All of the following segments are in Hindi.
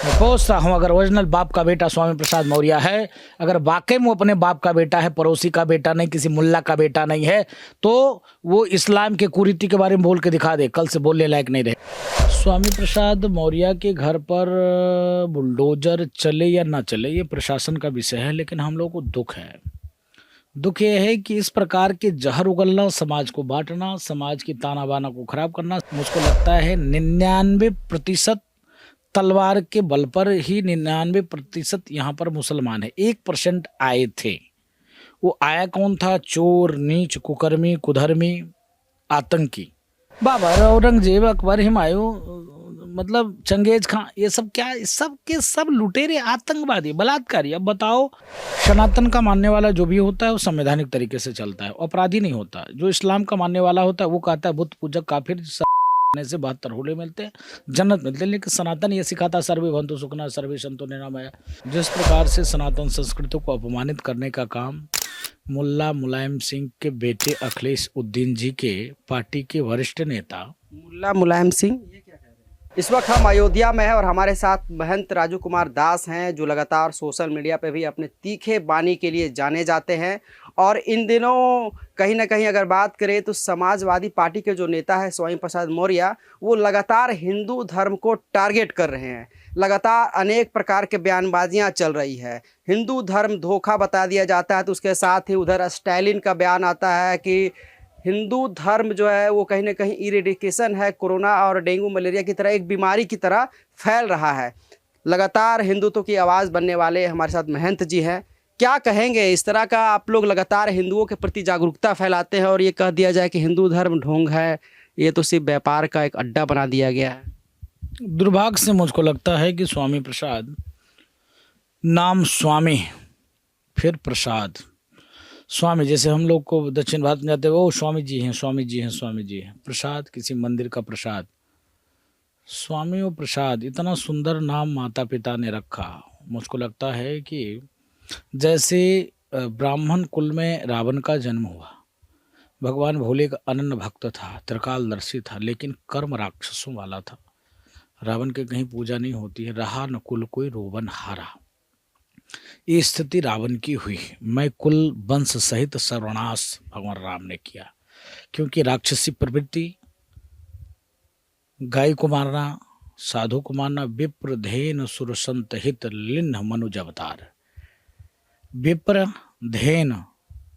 मैं पूछता हूँ, अगर ओरिजिनल बाप का बेटा स्वामी प्रसाद मौर्य है, अगर वाकई में वो अपने बाप का बेटा है, पड़ोसी का बेटा नहीं, किसी मुल्ला का बेटा नहीं है, तो वो इस्लाम के कुरीति के बारे में बोल के दिखा दे, कल से बोलने लायक नहीं रहे। स्वामी प्रसाद मौर्य के घर पर बुलडोजर चले या ना चले, ये प्रशासन का विषय है, लेकिन हम लोग को दुख है। दुख ये है कि इस प्रकार के जहर उगलना, समाज को बांटना, समाज की ताना बाना को खराब करना, मुझको लगता है 99% तलवार के बल पर ही 99% यहाँ पर मुसलमान है। 1% आए थे। वो आया कौन था? चोर, नीच, कुकर्मी, कुधर्मी, आतंकी। बाबर, औरंगजेब, अकबर, हुमायूं, मतलब चंगेज खां, ये सब क्या, सब के सब लुटेरे, आतंकवादी, बलात्कारी। अब बताओ, सनातन का मानने वाला जो भी होता है वो संवैधानिक तरीके से चलता है, अपराधी नहीं होता। जो इस्लाम का मानने वाला होता है वो कहता है बुत पूजक काफिर से 72 होले मिलते हैं, जन्नत मिलते हैं। लेकिन सनातन ये सिखाता सर्वे भवन्तु सुखिनः सर्वे सन्तु निरामया। जिस प्रकार से सनातन संस्कृति को अपमानित करने का काम मुल्ला मुलायम सिंह के बेटे अखिलेश उद्दीन जी के पार्टी के वरिष्ठ नेता मुल्ला मुलायम सिंह ये क्या कह रहे हैं? इस वक्त हम अयोध्या में हैं और हमारे साथ महंत राजू कुमार दास हैं, जो लगातार सोशल मीडिया पे भी अपने तीखे बानी के लिए जाने जाते हैं। और इन दिनों कहीं ना कहीं अगर बात करें तो समाजवादी पार्टी के जो नेता है स्वामी प्रसाद मौर्य, वो लगातार हिंदू धर्म को टारगेट कर रहे हैं। लगातार अनेक प्रकार के बयानबाजियां चल रही है। हिंदू धर्म धोखा बता दिया जाता है, तो उसके साथ ही उधर स्टालिन का बयान आता है कि हिंदू धर्म जो है वो कहीं ना कहीं इरेडिकेशन है, कोरोना और डेंगू मलेरिया की तरह एक बीमारी की तरह फैल रहा है। लगातार हिंदुत्व की आवाज़ बनने वाले हमारे साथ महंत जी हैं। क्या कहेंगे, इस तरह का आप लोग लगातार हिंदुओं के प्रति जागरूकता फैलाते हैं और ये कह दिया जाए कि हिंदू धर्म ढोंग है, ये तो सिर्फ व्यापार का एक अड्डा बना दिया गया है। दुर्भाग्य से मुझको लगता है कि स्वामी प्रसाद, नाम स्वामी फिर प्रसाद, स्वामी जैसे हम लोग को दक्षिण भारत में जाते हैं, वो स्वामी जी हैं, स्वामी जी हैं, स्वामी जी हैं। प्रसाद किसी मंदिर का प्रसाद, स्वामी और प्रसाद, इतना सुंदर नाम माता पिता ने रखा। मुझको लगता है कि जैसे ब्राह्मण कुल में रावण का जन्म हुआ, भगवान भोले का अनन्य भक्त था, त्रिकालदर्शी था, लेकिन कर्म राक्षसों वाला था। रावण के कहीं पूजा नहीं होती है। रहा न कुल कोई रोवन हारा, ये स्थिति रावण की हुई। मैं कुल वंश सहित सर्वनाश भगवान राम ने किया, क्योंकि राक्षसी प्रवृत्ति, गाय को मारना, साधु को मारना, विप्र धेन सुर संत हित लिन्ह मनुज अवतार। विप्र धेन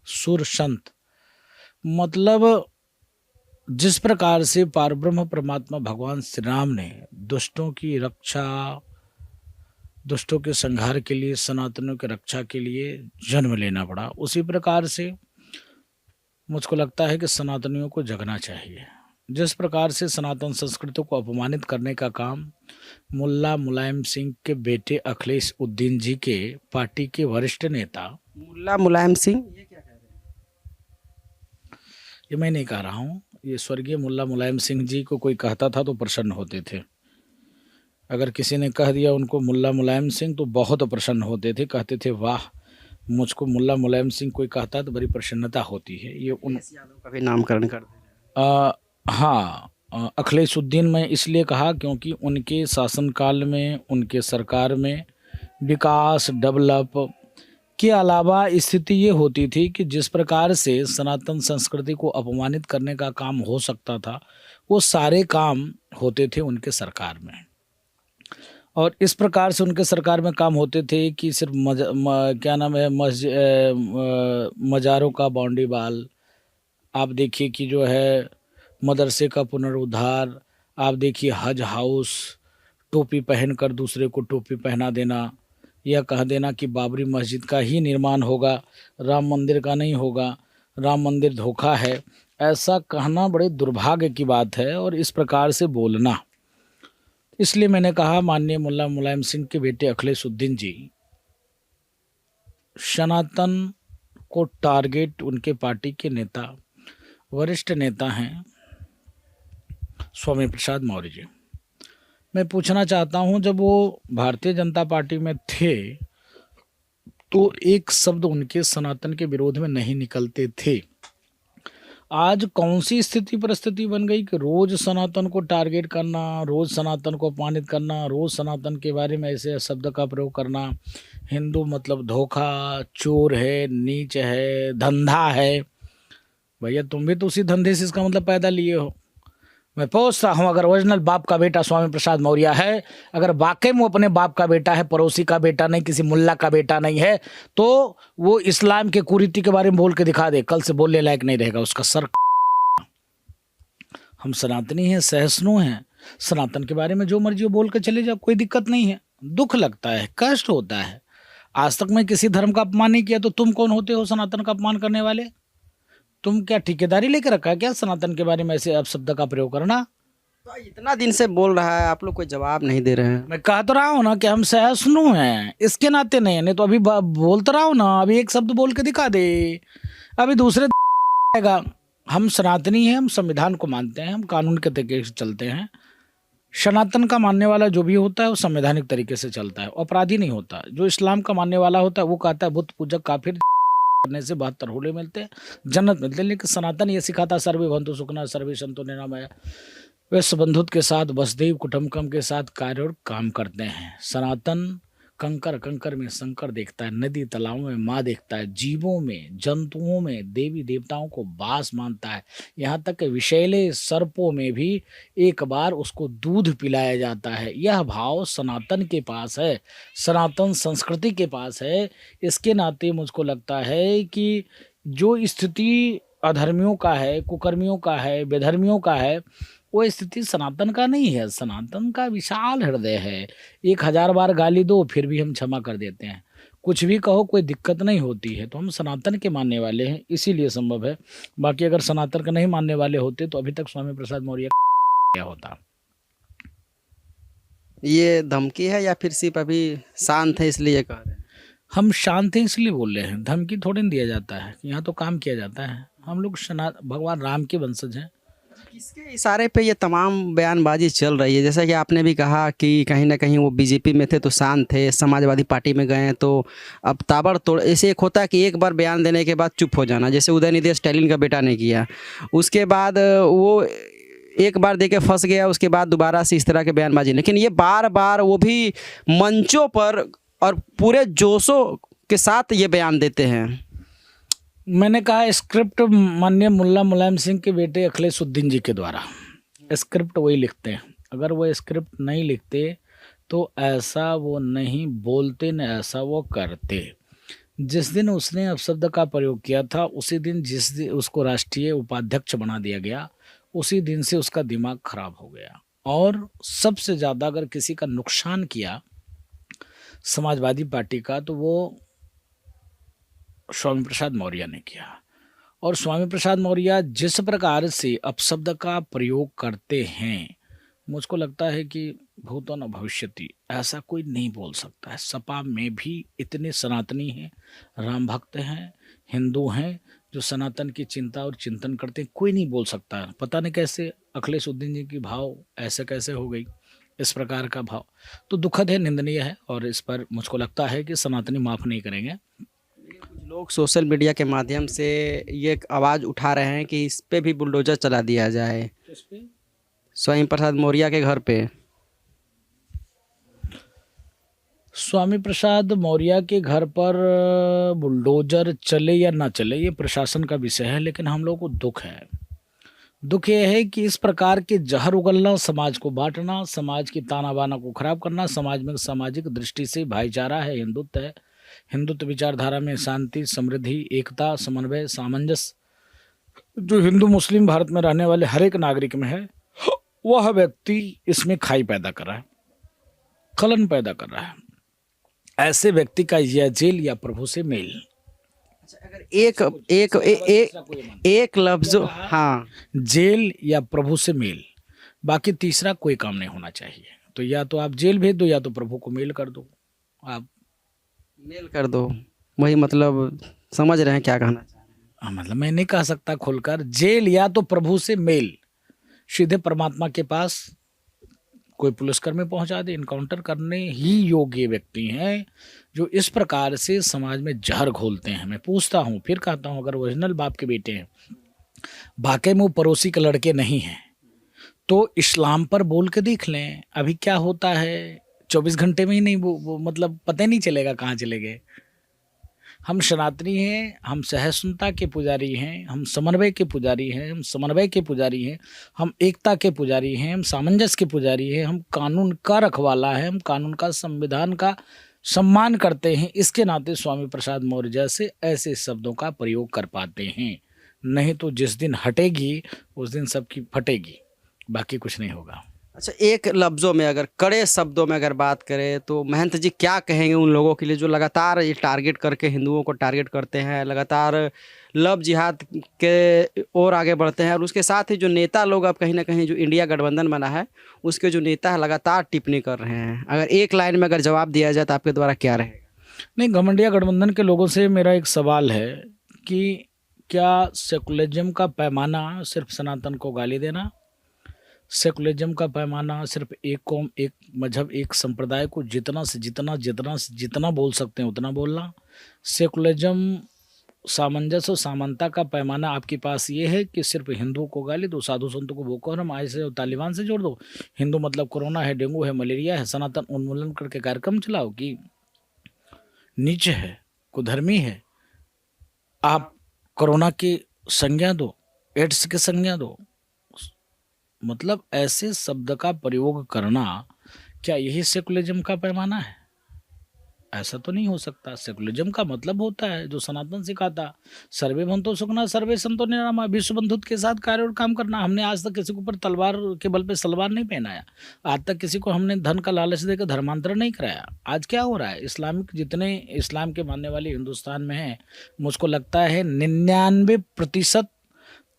सुर संत, मतलब जिस प्रकार से पारब्रह्म परमात्मा भगवान श्री राम ने दुष्टों की रक्षा, दुष्टों के संहार के लिए, सनातनों की रक्षा के लिए जन्म लेना पड़ा, उसी प्रकार से मुझको लगता है कि सनातनियों को जगना चाहिए। जिस प्रकार से सनातन संस्कृति को अपमानित करने का काम मुल्ला मुलायम सिंह के बेटे अखिलेश उद्दीन जी के पार्टी के वरिष्ठ नेता मुल्ला मुलायम सिंह ये क्या कह रहे हैं? ये मैं नहीं कह रहा हूँ, ये स्वर्गीय मुल्ला मुलायम सिंह जी को कोई कहता था तो प्रसन्न होते थे। अगर किसी ने कह दिया उनको मुल्ला मुलायम सिंह तो बहुत प्रसन्न होते थे, कहते थे वाह, मुझको मुल्ला मुलायम सिंह कोई कहता है तो बड़ी प्रसन्नता होती है। ये उन यादव का भी नामकरण कर दे। हाँ, अखिलेश उद्दीन मैं इसलिए कहा क्योंकि उनके शासनकाल में, उनके सरकार में विकास, डेवलप के अलावा स्थिति ये होती थी कि जिस प्रकार से सनातन संस्कृति को अपमानित करने का काम हो सकता था, वो सारे काम होते थे उनके सरकार में। और इस प्रकार से उनके सरकार में काम होते थे कि सिर्फ क्या नाम है, मज़ारों का बाउंड्री वाल, आप देखिए कि जो है मदरसे का पुनरुद्धार, आप देखिए हज हाउस, टोपी पहनकर दूसरे को टोपी पहना देना, या कह देना कि बाबरी मस्जिद का ही निर्माण होगा, राम मंदिर का नहीं होगा, राम मंदिर धोखा है, ऐसा कहना बड़े दुर्भाग्य की बात है। और इस प्रकार से बोलना, इसलिए मैंने कहा माननीय मुल्ला मुलायम सिंह के बेटे अखिलेश उद्दीन जी सनातन को टारगेट, उनके पार्टी के नेता, वरिष्ठ नेता हैं स्वामी प्रसाद मौर्य जी। मैं पूछना चाहता हूं, जब वो भारतीय जनता पार्टी में थे तो एक शब्द उनके सनातन के विरोध में नहीं निकलते थे, आज कौन सी स्थिति परिस्थिति बन गई कि रोज सनातन को टारगेट करना, रोज सनातन को अपमानित करना, रोज सनातन के बारे में ऐसे शब्द का प्रयोग करना। हिंदू मतलब धोखा, चोर है, नीच है, धंधा है। भैया तुम भी तो उसी धंधे से इसका मतलब पैदा लिए हो। मैं पूछता हूँ, अगर ओरिजिनल बाप का बेटा स्वामी प्रसाद मौर्य है, अगर वाकई में वो अपने बाप का बेटा है, पड़ोसी का बेटा नहीं, किसी मुल्ला का बेटा नहीं है, तो वो इस्लाम के कुरीति के बारे में बोल के दिखा दे, कल से बोलने लायक नहीं रहेगा उसका सर। हम सनातनी हैं, सहिष्णु हैं, सनातन के बारे में जो मर्जी वो बोल के चले जाओ, कोई दिक्कत नहीं है। दुख लगता है, कष्ट होता है। आज तक मैं किसी धर्म का अपमान नहीं किया, तो तुम कौन होते हो सनातन का अपमान करने वाले? तुम क्या ठेकेदारी लेकर रखा है क्या सनातन के बारे में ऐसे अपशब्द का प्रयोग करना? तो इतना दिन से बोल रहा है, आप लोग कोई जवाब नहीं दे रहे हैं। मैं कह तो रहा हूँ ना कि हम सहिष्णु हैं, इसके नाते नहीं तो अभी बोलता रहा हूँ ना, अभी एक शब्द बोल के दिखा दे, अभी दूसरे आएगा। हम सनातनी हैं, हम संविधान को मानते हैं, हम कानून के तरीके से चलते हैं। सनातन का मानने वाला जो भी होता है वो संवैधानिक तरीके से चलता है, अपराधी नहीं होता। जो इस्लाम का मानने वाला होता है वो कहता है बुत पूजक काफिर करने से 72 होले मिलते हैं, जन्नत मिलते हैं। लेकिन सनातन ये सिखाता सर्वे भवन्तु सुखिनः सर्वे सन्तु निरामया। वे सबंधुत के साथ, वसुधैव कुटुम्बकम के साथ कार्य और काम करते हैं। सनातन कंकर कंकर में शंकर देखता है, नदी तालाबों में माँ देखता है, जीवों में, जंतुओं में देवी देवताओं को बास मानता है। यहाँ तक कि विषैले सर्पों में भी एक बार उसको दूध पिलाया जाता है। यह भाव सनातन के पास है, सनातन संस्कृति के पास है। इसके नाते मुझको लगता है कि जो स्थिति अधर्मियों का है, कुकर्मियों का है, बेधर्मियों का है, वो स्थिति सनातन का नहीं है। सनातन का विशाल हृदय है। 1000 बार गाली दो फिर भी हम क्षमा कर देते हैं, कुछ भी कहो कोई दिक्कत नहीं होती है। तो हम सनातन के मानने वाले हैं, इसीलिए संभव है। बाकी अगर सनातन का नहीं मानने वाले होते तो अभी तक स्वामी प्रसाद मौर्य क्या होता। ये धमकी है या फिर सिर्फ अभी शांत है इसलिए कह रहे हैं? हम शांत हैं इसलिए बोल रहे हैं, धमकी थोड़ी नहीं दिया जाता है, यहाँ तो काम किया जाता है। हम लोग भगवान राम के वंशज हैं। किसके इशारे पे ये तमाम बयानबाजी चल रही है? जैसा कि आपने भी कहा कि कहीं ना कहीं वो बीजेपी में थे तो शांत थे, समाजवादी पार्टी में गए हैं तो अब ताबड़तोड़। ऐसे एक होता है कि एक बार बयान देने के बाद चुप हो जाना, जैसे उदयनिधि स्टालिन का बेटा ने किया। उसके बाद वो एक बार देके फंस गया, उसके बाद दोबारा से इस तरह के बयानबाजी। लेकिन ये बार बार वो भी मंचों पर और पूरे जोशों के साथ ये बयान देते हैं। मैंने कहा स्क्रिप्ट माननीय मुल्ला मुलायम सिंह के बेटे अखिलेशुद्दीन जी के द्वारा, स्क्रिप्ट वही लिखते हैं। अगर वो स्क्रिप्ट नहीं लिखते तो ऐसा वो नहीं बोलते, न ऐसा वो करते। जिस दिन उसने अपशब्द का प्रयोग किया था, उसी दिन जिस दिन उसको राष्ट्रीय उपाध्यक्ष बना दिया गया, उसी दिन से उसका दिमाग खराब हो गया। और सबसे ज़्यादा अगर किसी का नुकसान किया समाजवादी पार्टी का, तो वो स्वामी प्रसाद मौर्य ने किया। और स्वामी प्रसाद मौर्य जिस प्रकार से अपशब्द का प्रयोग करते हैं, मुझको लगता है कि भूतो न भविष्यति, ऐसा कोई नहीं बोल सकता है। सपा में भी इतने सनातनी हैं, राम भक्त हैं, हिंदू हैं जो सनातन की चिंता और चिंतन करते हैं, कोई नहीं बोल सकता है। पता नहीं कैसे अखिलेशुद्दीन जी की भाव ऐसे कैसे हो गई, इस प्रकार का भाव तो दुखद है, निंदनीय है। और इस पर मुझको लगता है कि सनातनी माफ़ नहीं करेंगे। कुछ लोग सोशल मीडिया के माध्यम से ये आवाज़ उठा रहे हैं कि इस पे भी बुलडोजर चला दिया जाए, स्वामी प्रसाद मौर्य के घर पे। स्वामी प्रसाद मौर्य के घर पर बुलडोजर चले या ना चले ये प्रशासन का विषय है, लेकिन हम लोगों को दुख है। दुख ये है कि इस प्रकार के जहर उगलना, समाज को बांटना, समाज की ताना बाना को खराब करना, समाज में सामाजिक दृष्टि से भाईचारा है, हिंदुत्व है, हिंदुत्व विचारधारा में शांति, समृद्धि, एकता, समन्वय, सामंजस्य जो हिंदू मुस्लिम भारत में रहने वाले हर एक नागरिक में है, वह व्यक्ति इसमें खाई पैदा कर रहा है, खलन पैदा कर रहा है। ऐसे व्यक्ति का यह जेल या प्रभु से मेल। अगर एक लफ्ज, हाँ, जेल या प्रभु से मेल, बाकी तीसरा कोई काम नहीं होना चाहिए। तो या तो आप जेल भेज दो या तो प्रभु को मेल कर दो। आप मेल कर दो, वही मतलब समझ रहे हैं क्या कहना चाह रहे हैं? मतलब मैं नहीं कह सकता खुलकर, जेल या तो प्रभु से मेल, सीधे परमात्मा के पास कोई पुलिसकर्मी पहुंचा दे। इनकाउंटर करने ही योग्य व्यक्ति हैं जो इस प्रकार से समाज में जहर घोलते हैं। मैं पूछता हूं, फिर कहता हूं, अगर ओरिजिनल बाप के बेटे हैं, वाकई में वो पड़ोसी के लड़के नहीं हैं, तो इस्लाम पर बोल के देख लें अभी क्या होता है। 24 घंटे में ही नहीं वो मतलब पता ही नहीं चलेगा कहाँ चले गए। हम सनातनी हैं, हम सहिष्णुता के पुजारी हैं, हम समन्वय के पुजारी हैं, हम समन्वय के पुजारी हैं, हम एकता के पुजारी हैं, हम सामंजस्य के पुजारी हैं, हम कानून का रखवाला है, हम कानून का संविधान का सम्मान करते हैं। इसके नाते स्वामी प्रसाद मौर्य जैसे ऐसे शब्दों का प्रयोग कर पाते हैं, नहीं तो जिस दिन हटेगी उस दिन सबकी फटेगी, बाकी कुछ नहीं होगा। अच्छा, एक लफ्ज़ों में अगर कड़े शब्दों में अगर बात करें तो महंत जी क्या कहेंगे उन लोगों के लिए जो लगातार ये टारगेट करके हिंदुओं को टारगेट करते हैं, लगातार लव जिहाद के ओर आगे बढ़ते हैं, और उसके साथ ही जो नेता लोग अब कहीं ना कहीं जो इंडिया गठबंधन बना है उसके जो नेता है लगातार टिप्पणी कर रहे हैं, अगर एक लाइन में अगर जवाब दिया जाए तो आपके द्वारा क्या रहेगा? नहीं, घमंडिया गठबंधन के लोगों से मेरा एक सवाल है कि क्या सेकुलरिज्म का पैमाना सिर्फ सनातन को गाली देना, सेकुलरिज्म का पैमाना सिर्फ एक कौम, एक मजहब, एक संप्रदाय को जितना से जितना बोल सकते हैं उतना बोलना, सेकुलरिज्म सामंजस्य और समानता का पैमाना आपके पास ये है कि सिर्फ हिंदुओं को गाली दो, साधु संतों को बोको हराम, आईएसआई और तालिबान से जोड़ दो, हिंदू मतलब कोरोना है, डेंगू है, मलेरिया है, सनातन उन्मूलन करके कार्यक्रम चलाओ कि नीच है, कुधर्मी है, आप कोरोना की संज्ञा दो, एड्स की संज्ञा दो। मतलब ऐसे शब्द का प्रयोग करना, क्या यही सेकुलरिज्म का पैमाना है? ऐसा तो नहीं हो सकता। सेकुलरिज्म का मतलब होता है जो सनातन सिखाता, सर्वे भवन्तु सुखिनः सर्वे सन्तु निरामया, विश्व बंधुत्व के साथ कार्य और काम करना। हमने आज तक किसी के ऊपर तलवार के बल पे सलवार नहीं पहनाया, आज तक किसी को हमने धन का लालच देकर धर्मांतरण नहीं कराया। आज क्या हो रहा है, इस्लामिक जितने इस्लाम के मानने वाले हिंदुस्तान में हैं, मुझको लगता है 99%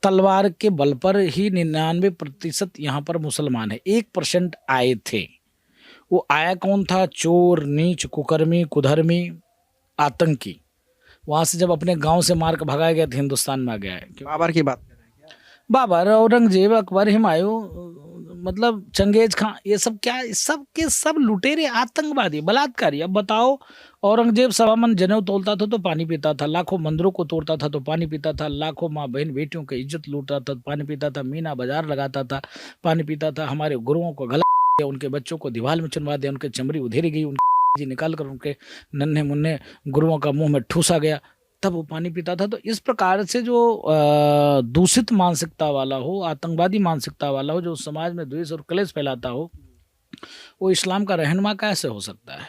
तलवार के बल पर ही 99% यहाँ पर मुसलमान है। 1% आए थे, वो आया कौन था? चोर, नीच, कुकर्मी, कुधर्मी, आतंकी। वहाँ से जब अपने गांव से मार कर भगाया गया तो हिंदुस्तान में आ गया है। बाबर की बात कर रहे हैं क्या? बाबर, औरंगजेब, अकबर, हुमायूं, मतलब चंगेज खां, ये सब क्या, सब के सब लुटेरे, आतंकवादी, बलात्कारी। अब बताओ, औरंगजेब सवामन जनेऊ तोलता था तो पानी पीता था, लाखों मंदिरों को तोड़ता था तो पानी पीता था, लाखों माँ बहन बेटियों की इज्जत लूटता था, पानी पीता था, मीना बाजार लगाता था, पानी पीता था, हमारे गुरुओं को गला, उनके बच्चों को दीवार में चुनवा दिया, उनके चमड़ी उधेरी गई, उनकी निकाल कर उनके नन्हे मुन्ने गुरुओं का मुंह में ठूसा गया, तब वो पानी पीता था। तो इस प्रकार से जो दूषित मानसिकता वाला हो, आतंकवादी मानसिकता वाला हो, जो समाज में द्वेष और क्लेश फैलाता हो, वो इस्लाम का रहनुमा कैसे हो सकता है?